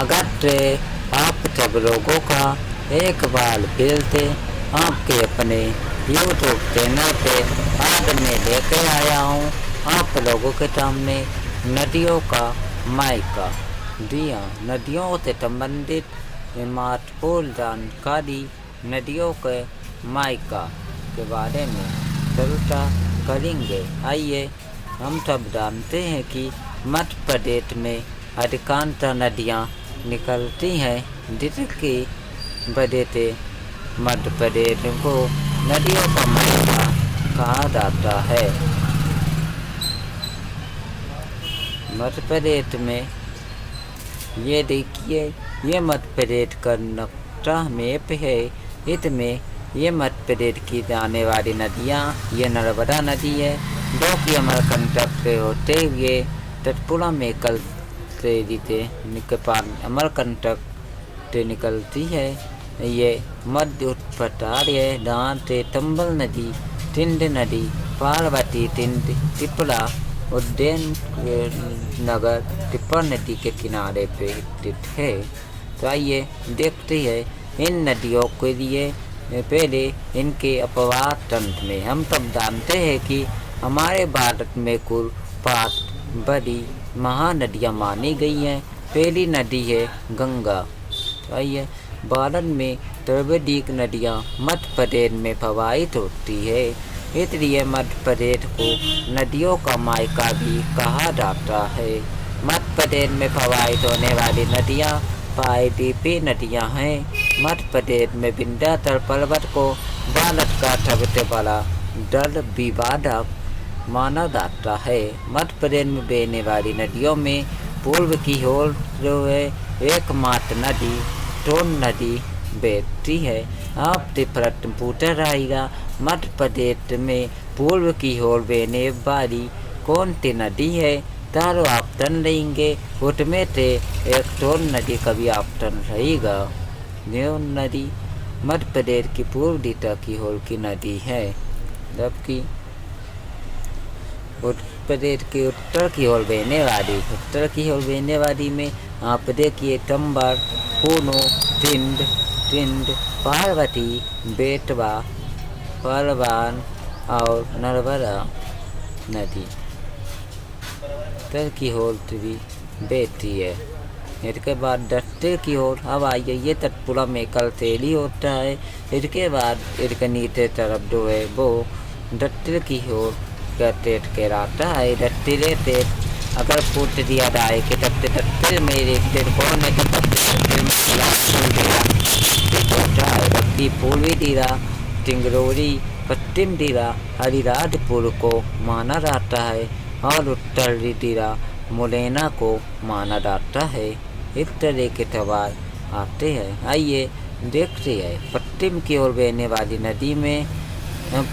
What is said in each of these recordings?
स्वागत है आप सब लोगों का एक बार फिर से आपके अपने YouTube चैनल पे। आज मैं लेकर आया हूँ आप लोगों के सामने नदियों का मायका। जी हाँ, नदियों से संबंधित महत्वपूर्ण जानकारी नदियों के मायका के बारे में चर्चा करेंगे। आइए हम सब जानते हैं कि मध्य प्रदेश में अधिकांश नदियाँ निकलती हैं, जिसकी वजह से मध्य प्रदेश को नदियों का मायका कहा जाता है। मध्य प्रदेश में ये देखिए, ये मध्य प्रदेश का नक्शा मैप है। इसमें ये मध्य प्रदेश की जाने वाली नदियाँ, ये नर्मदा नदी है जो कि अमरकंटक से होते हुए सतपुड़ा मेकल से अमरकंटक से निकलती है। ये मध्य उत्पठार है जहाँ से चंबल नदी, सिंध नदी, पार्वती, सिंध, त्रिपुरा, उज्जैन नगर त्रिपुरा नदी के किनारे पे स्थित है। तो आइए देखते हैं इन नदियों के लिए। पहले इनके अपवाह तंत्र में हम सब जानते हैं कि हमारे भारत में कुल 5 बड़ी महानदियाँ मानी गई हैं। पहली नदी है गंगा। तो आइए, भारत में सर्वाधिक नदियाँ मध्य प्रदेश में प्रवाहित होती है, इसलिए मध्य प्रदेश को नदियों का मायका भी कहा जाता है। मध्य प्रदेश में प्रवाहित होने वाली नदियाँ प्रायद्वीपीय नदियाँ हैं। मध्य प्रदेश में विंध्याचल पर्वत को भारत का सबसे बड़ा जल विवादक माना जाता है। मध्य प्रदेश में बहने वाली नदियों में पूर्व की ओर जो है एकमात्र नदी सोन नदी बहती है। आपसे प्रश्न पूछा जाएगा, मध्य प्रदेश में पूर्व की ओर बहने वाली कौन सी नदी है? चारों ऑप्शन लेंगे, उसमें से एक सोन नदी का भी ऑप्शन रहेगा। न्योन नदी मध्य प्रदेश की पूर्व दिशा की ओर की नदी है, जबकि उत्तर प्रदेश के उत्तर की ओर बहने वाली में आप देखिए चंबल, पूर्णो, सिंध, पार्वती, बेतवा, परवान और नर्मदा नदी उत्तर की ओर भी बहती है। इसके बाद दक्षिण की ओर अब आइए, ये सतपुड़ा मेकल तेली होता है। इसके बाद इसके नीचे तरफ जो है वो दक्षिण की ओर कहलाता है। दक्षिण से अगर पूछ दिया जाए कि सबसे दक्षिण में स्थित कौन है, तो सबसे पूर्वी दिरा चिंगरोरी, पश्चिम दिरा हरिराजपुर को माना जाता है और उत्तरी दिरा मुरैना को माना जाता है। इस तरह के सवाल आते हैं। आइए देखते हैं, पश्चिम की ओर बहने वाली नदी में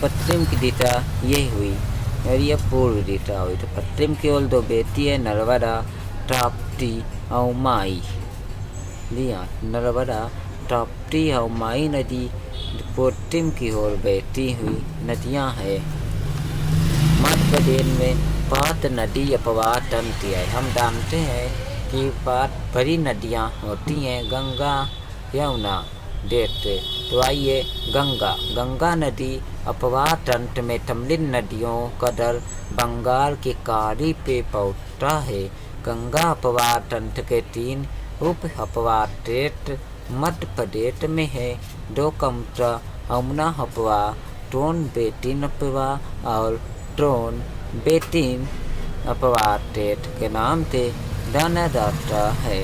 पश्चिम की दिशा ये हुई और यह पूर्व दिशा हुई। तो पश्चिम की ओर दो बहती है नर्मदा, ताप्ती और माई। जी हाँ, नर्मदा, ताप्ती और माई नदी पश्चिम की ओर बहती हुई नदियाँ हैं। मध्य प्रदेश में 5 नदी अपवाह तंत्र है। हम जानते हैं कि 5 बड़ी नदियाँ होती हैं, गंगा, यमुना, देते। तो आइए, गंगा नदी अपवाह तंत्र में सम्मिलित नदियों का दल बंगाल की खाड़ी पे पहुँचता है। गंगा अपवाह तंत्र के 3 उप अपवाह क्षेत्र मध्य प्रदेश में है, जो क्रमशः यमुना अपवाह, सोन बेसिन अपवाह और सोन बेसिन अपवाह क्षेत्र के नाम से जाना जाता है।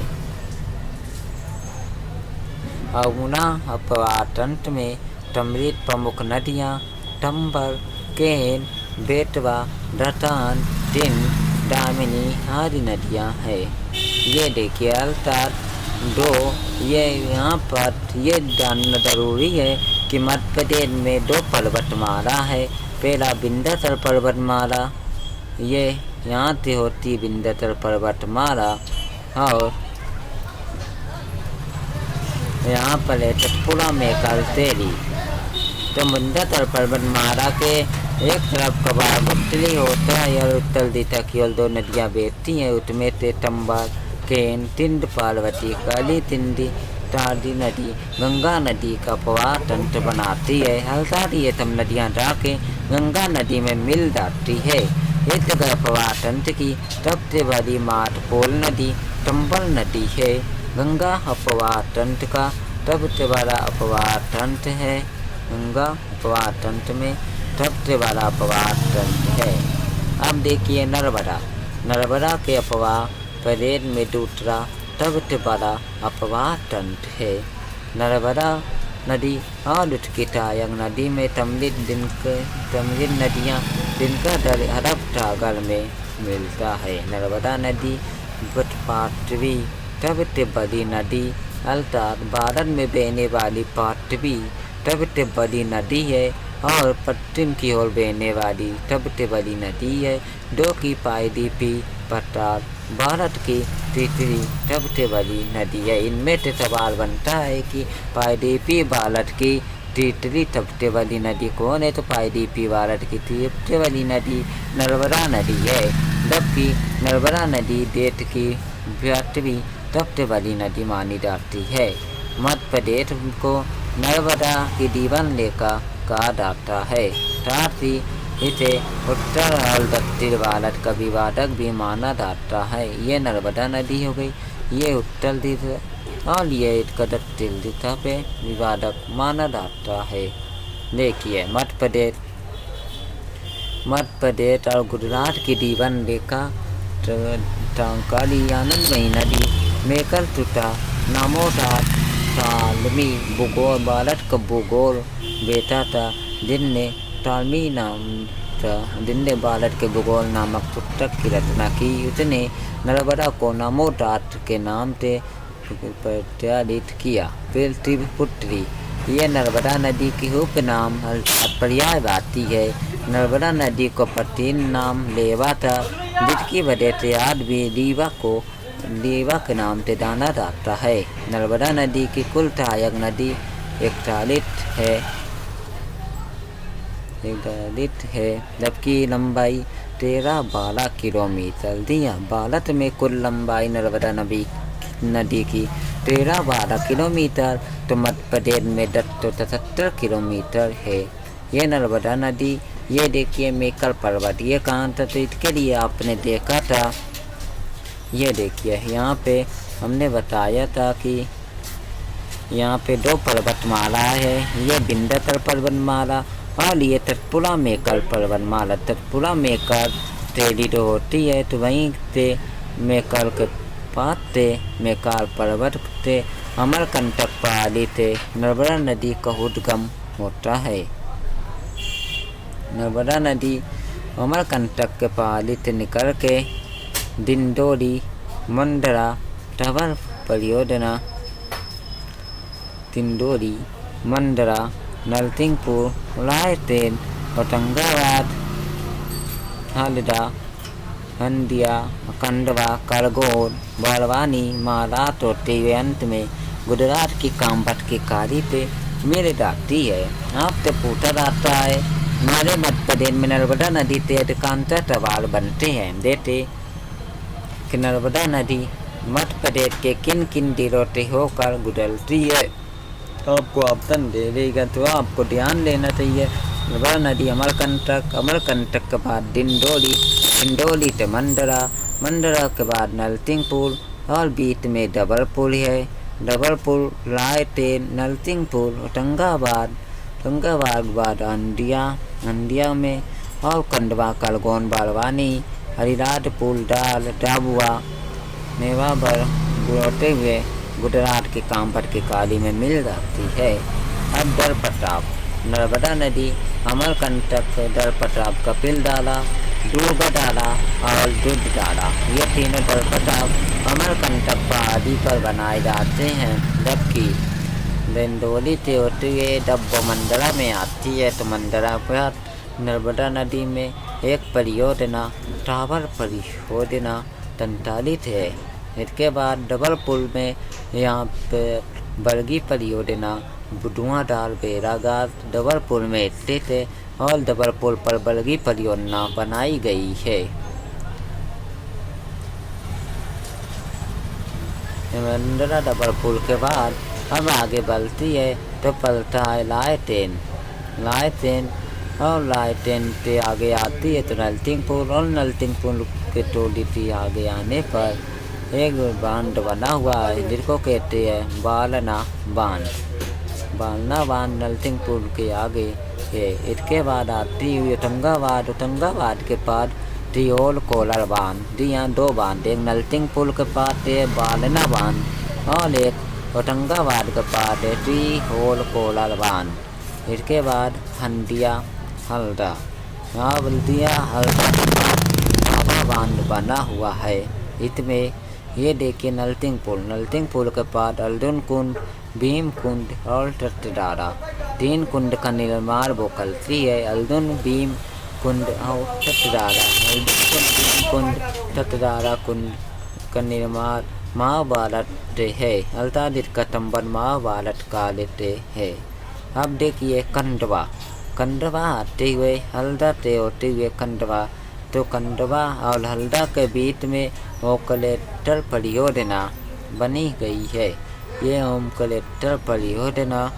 यमुना अपवाह तंत्र में सम्मिलित प्रमुख नदियाँ चंबल, केन, बेतवा, रतन, सिंध, दामिनी आदि नदियाँ हैं। ये देखिए अर्थात ये यहाँ पर ये जानना जरूरी है कि मध्य प्रदेश में 2 पर्वतमाला है। पहला विंध्याचल पर्वतमाला, ये यहाँ से होती विंध्याचल पर्वतमाला, और यहाँ पर है सतपुड़ा मेकल तेली। तो विंध्याचल पर्वतमाला के एक तरफ का भाग उत्तरी होता है और उत्तर दिशा की ओर 2 नदियाँ बहती हैं, उसमें से चंबल केन तिंड पार्वती काली तिंडी ताड़ी नदी गंगा नदी का प्रवाह तंत्र बनाती है। हल्सारी ये तम नदियाँ जाके गंगा नदी में मिल जाती है। इस जगह प्रवाह तंत्र की सबसे बड़ी महत्वपूर्ण नदी चंबल नदी है। गंगा अपवाह तंत्र का सबसे बड़ा अपवाह तंत्र है। गंगा अपवाह तंत्र में सबसे बड़ा अपवाह तंत्र है। अब देखिए नर्मदा। नर्मदा के अपवाह प्रदेश में दूसरा सबसे बड़ा अपवाह तंत्र है। नर्मदा नदी और उसकी सहायक नदी में सम्मिलित नदियाँ जिनका जल अरब सागर में मिलता है। नर्मदा नदी पांचवी सबसे बड़ी नदी अर्थात भारत में बहने वाली पांचवी सबसे बड़ी नदी है और पश्चिम की ओर बहने वाली सबसे बड़ी नदी है, जो कि पाइडीपी पठार भारत की तीसरी सबसे बड़ी नदी है। इनमें से सवाल बनता है कि पाइडीपी भारत की तीसरी सबसे बड़ी नदी कौन है, तो पाइडीपी भारत की सबसे बड़ी नदी नर्मदा नदी है, जबकि नर्मदा नदी देश की 8वीं सबसे बड़ी नदी मानी जाती है। मध्य प्रदेश को नर्मदा की जीवन रेखा कहा जाता है, साथ ही इसे उत्तर और दक्षिण भारत का विभाजक भी माना जाता है। ये नर्मदा नदी हो गई, ये उत्तर दिशा और ये इसका दक्षिण दिशा पे विभाजक माना जाता है। देखिए मध्य प्रदेश और गुजरात की जीवन रेखा काली आनंदमयी नदी मेकल तुटा नामोटा तालमी भूगोल भारत का भूगोल बेटा था, जिनने भारत के भूगोल नामक पुस्तक की रचना की। उसने नर्मदा को नामोदात के नाम से प्रचलित किया। पृथ्वीपुत्री ये नर्मदा नदी की उपनाम अर्थात पर्यायवाची है। नर्मदा नदी को प्राचीन नाम लेवा था, जिसकी वजह से आज भी रीवा के नाम से जाना जाता है। नर्मदा नदी की कुल सहायक नदी 41 है, जबकि लंबाई 13-12 किलोमीटर दिया। भारत में कुल लंबाई नर्मदा नदी की 13-12 किलोमीटर, तो मध्य प्रदेश में 10-77 किलोमीटर है। ये नर्मदा नदी, ये देखिए मेकल पर्वत, ये कहाँ था, तो इसके लिए आपने देखा था, ये देखिए यहाँ पे हमने बताया था कि यहाँ पे 2 पर्वतमाला है, ये विंध्याचल पर्वतमाला और ये सतपुड़ा मेकल पर्वतमाला। सतपुड़ा मेकल से होती है, तो वहीं से मेकल के पास से मेकल पर्वत से अमरकंटक पहाड़ी से नर्मदा नदी का उद्गम होता है। नर्मदा नदी अमरकंटक के पहाड़ी से निकल के दिंडोरी, मंडरा, टावर परियोजना, दिंडोरी, मंडरा, नरसिंहपुर, रायसेन, होशंगाबाद, हल्दा, हंदिया, खंडवा, खरगोन, बड़वानी, महाराष्ट्र और अंत में गुजरात की कामबट की खाड़ी पे मिल जाती है। आपसे पूछा जाता है हमारे मध्य प्रदेश में नर्मदा नदी से अधिकांश सवाल बनते हैं, जैसे कि नर्मदा नदी मध्य प्रदेश के किन किन जिलों से होकर गुजरती है। आपको ऑप्शन दे देगा, तो आपको ध्यान देना चाहिए। नर्मदा नदी अमरकंटक के बाद दिंडोरी से मंडरा के बाद नरसिंहपुर और बीच में जबलपुर है। जबलपुर, रायसेन, नरसिंहपुर, होशंगाबाद के बाद अंडिया में और खंडवा, खरगोन, बड़वानी, हरिराजपुर, झाबुआ, नेवाबर होते हुए गुजरात के कामबट की खाड़ी में मिल जाती है। अब जल पटाव, नर्मदा नदी अमरकंटक, जल पटाव कपिलधारा, दूधधारा और दूधधारा, ये तीनों जल पटाव अमरकंटक पहाड़ी पर बनाए जाते हैं, जबकि दिंडोरी से होते हुए जब मंडरा में आती है तो मंडरा पर नर्मदा नदी में एक परियोजना टावर परियोजना संचालित है। इसके बाद जबलपुर में यहाँ पे बरगी परियोजना धुआंधार बैरागार जबलपुर में स्थित है और जबलपुर पर बरगी परियोजना बनाई गई है। मंडला डबल पुल के बाद अब आगे बढ़ती है तो पलता है लाइटेन। और लाइटेन से आगे आती है तो नलटिंग पुल, और नलटिंग पुल के थोड़ी सी आगे आने पर एक बांध बना हुआ है जिसको कहते हैं बालना बांध नलटिंग पुल के आगे है। इसके बाद आती हुई होशंगाबाद के पास त्रिहोल कोलर बांध। यहाँ 2 बांध, एक नलटिंग पुल के पास है बालना बांध और एक होशंगाबाद के पास है त्रिहोल कोलर बांध। इसके बाद हल्दा बांध बना हुआ है। इसमें ये देखिए नलटिंग पुल के पास अर्जुन कुंड, भीम कुंड और टटदारा 3 कुंड का निर्माण वो करती है। अर्जुन, भीम कुंड और टटदारा कुंड का निर्माण महाभारत है, अर्थात इसका संबंध महाभारत काल से है। अब देखिए खंडवा आते हुए हल्दा से होते हुए खंडवा, तो खंडवा और हल्दा के बीच में ओमकलेश्वर परियोजना बनी गई है। ये ओमकलेश्वर परियोजना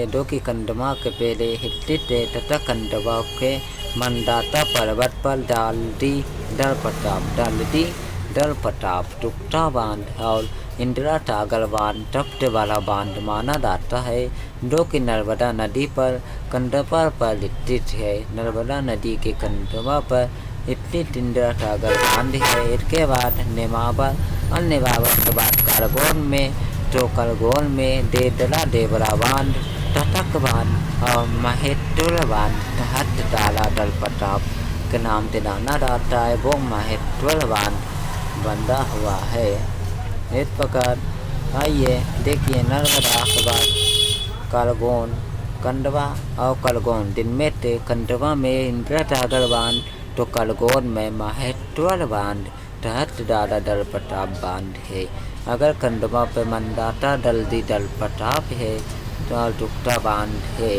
जो कि खंडवा के पहले स्थित है तथा खंडवा के मंदाता पर्वत पर दल प्रताप टुकड़ा बांध और इंदिरा सागर बांध सबसे बड़ा बांध माना जाता है, जो कि नर्मदा नदी पर खंडवा पर स्थित है। नर्मदा नदी के खंडवा पर स्थित इंदिरा सागर बांध है। इसके बाद नेमावर के बाद करगोन में देवरा बांध, तटक बांध और महेश्वर बांध तहत ताला दल प्रताप के नाम से जाना जाता है, वो महेश्वर बांध बंधा हुआ है। इस प्रकार आइए देखिए नर्मदा के बाद करगोन, खंडवा और करगोन, जिनमें से खंडवा में इंदिरा सागर बांध तो करगोन में महेश्वर बांध तहत दादा दल प्रताप बांध है। अगर खंडवा पे मंदाता दल प्रताप है तो टुकड़ा बांध है,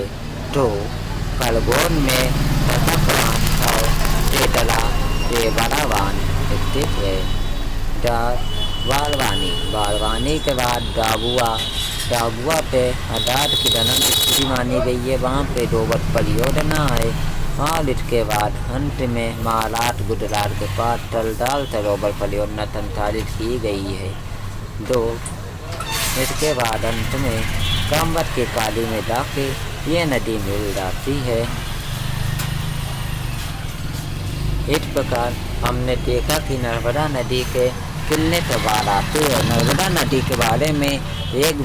तो करगोन में तटक बांध और देवरा बांध स्थित है। बालवानी के बाद डाबुआ पे आजाद की जन्म स्थिति मानी गई है, वहाँ पे 2 वर्ष परियोजना है। और इसके बाद अंत में महाराष्ट्र गुजरात के पास सरदार सरोवर परियोजना संचालित की गई है। इसके बाद अंत में कामवत के काली में जाके ये नदी मिल जाती है। इस प्रकार हमने देखा कि नर्मदा नदी के कितने सवाल आते हैं। नर्मदा नदी के बारे में एक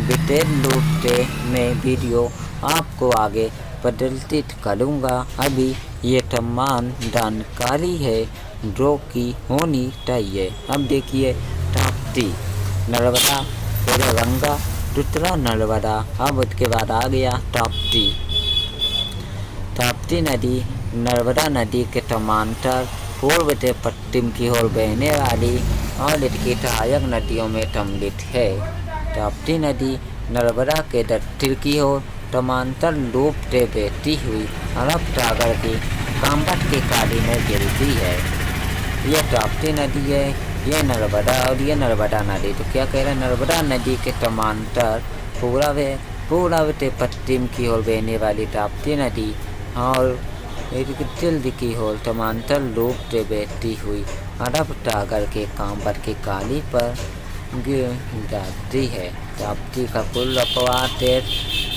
डिटेल रूप से मैं वीडियो आपको आगे प्रदर्शित करूँगा। अभी ये तमाम जानकारी है जो कि होनी चाहिए। अब देखिए ताप्ती, नर्मदा, फिर गंगा, दूसरा नर्मदा, अब उसके बाद आ गया ताप्ती नदी नर्मदा नदी के समांतर पूर्व से पश्चिम की ओर बहने वाली और इसकी सहायक नदियों में सम्मिलित है। ताप्ती नदी नर्मदा के दक्षिण की ओर समांतर रूप से बहती हुई अरब सागर की कामवत की खाड़ी में गिरती है। यह ताप्ती नदी है, यह नर्मदा और यह नर्मदा नदी। तो क्या कह रहे हैं, नर्मदा नदी के समांतर पूर्व से पश्चिम की ओर बहने वाली ताप्ती नदी और जल्द की ओर समांतर रूप से बहती हुई अरब सागर के कामवत की खाड़ी पर गिर जाती है। ताप्ती का कुल रकबा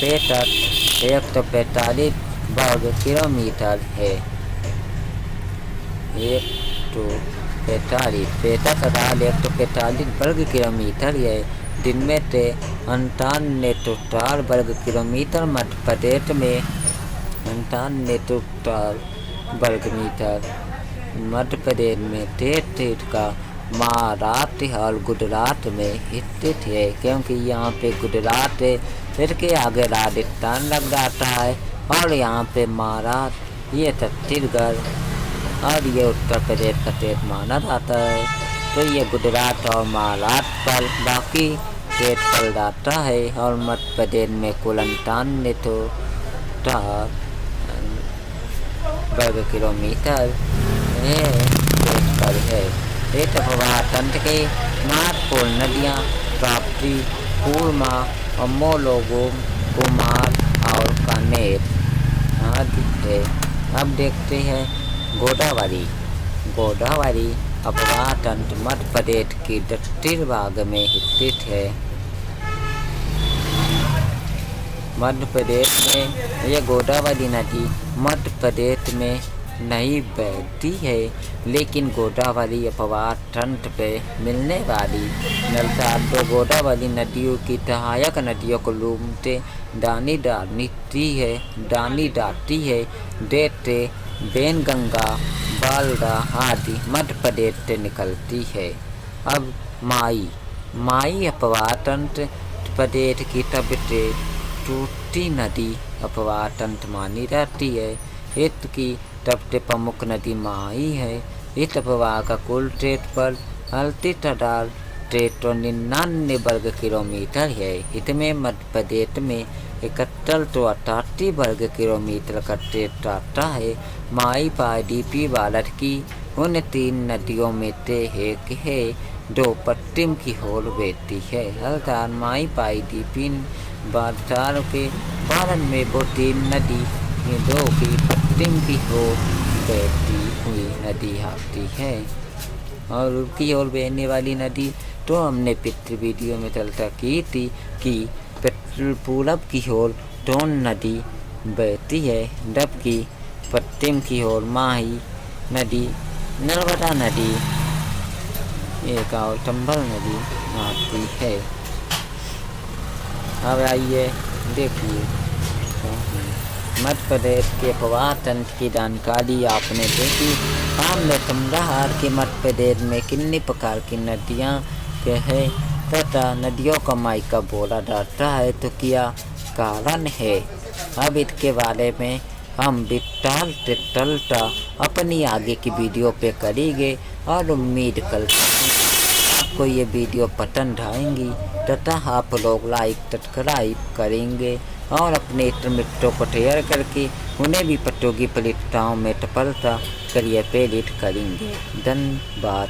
145 वर्ग किलोमीटर है। 145 वर्ग किलोमीटर है, जिनमें से 98 वर्ग किलोमीटर मध्य प्रदेश में, 98 वर्ग मीटर मध्य प्रदेश में, 33 का महाराष्ट्र और गुजरात में स्थित है, क्योंकि यहाँ पे गुजरात है, इसके आगे राजस्थान लग जाता है और यहाँ पे महाराष्ट्र, ये छत्तीसगढ़ और ये उत्तर प्रदेश का स्टेट माना जाता है। तो ये गुजरात और महाराष्ट्र पर बाकी स्टेट पड़ जाता है और मध्य प्रदेश में कुल 98 वर्ग किलोमीटर पर है। ये तपवाह तंत्र के महत्वपूर्ण नदियाँ ताप्ती, कूर्मा, अमोलोगोम, कुमार और कानेर आदि है। अब देखते हैं गोदावरी। गोदावरी अपवाह तंत्र मध्य प्रदेश के दक्षिण भाग में स्थित है। मध्य प्रदेश में यह गोदावरी नदी मध्य प्रदेश में नहीं बहती है, लेकिन गोदावरी अपवाह तंत्र पे मिलने वाली नलसार दो गोदावरी नदियों की सहायक नदियों को लूमते दानी डालती है। देते बेनगंगा, बालदा आदि मध्य प्रदेश से निकलती है। अब माई अपवाह तंत्र प्रदेश की सबसे छोटी नदी अपवाह तंत्र मानी जाती है। इसकी सबसे प्रमुख नदी माई है। इस अपवाह का कुल क्षेत्रफल 38,399 वर्ग किलोमीटर है। इसमें मध्य प्रदेश में 7188 वर्ग किलोमीटर का क्षेत्र आता है। माई पायदीपी भारत की उन 3 नदियों में से एक है जो पश्चिम की ओर बहती है। अर्थात माई पायदीपी भारत के भारत में वो 3 नदी जो कि पश्चिम की ओर बहती हुई नदी आती है। और उसकी ओर बहने वाली नदी तो हमने पिछले वीडियो में चर्चा की थी कि पूरब की ओर टोन नदी बहती है, जबकि पश्चिम की ओर माही नदी, नर्मदा नदी, एक और चंबल नदी आती है। अब आइए देखिए मध्य प्रदेश के अपवाह तंत्र की जानकारी आपने देखी। हमने समझा कि मध्य प्रदेश में कितनी प्रकार की नदियाँ है तथा नदियों का मायका बोला जाता है, तो क्या कारण है। अब इसके बारे में हम विस्तार से चर्चा अपनी आगे की वीडियो पे करेंगे और उम्मीद करते हैं आपको ये वीडियो पसंद आएंगी तथा आप लोग लाइक सब्सक्राइब करेंगे और अपने मित्रों को शेयर करके उन्हें भी प्रतियोगी परीक्षाओं में सफलता के लिए प्रेरित करेंगे। धन्यवाद।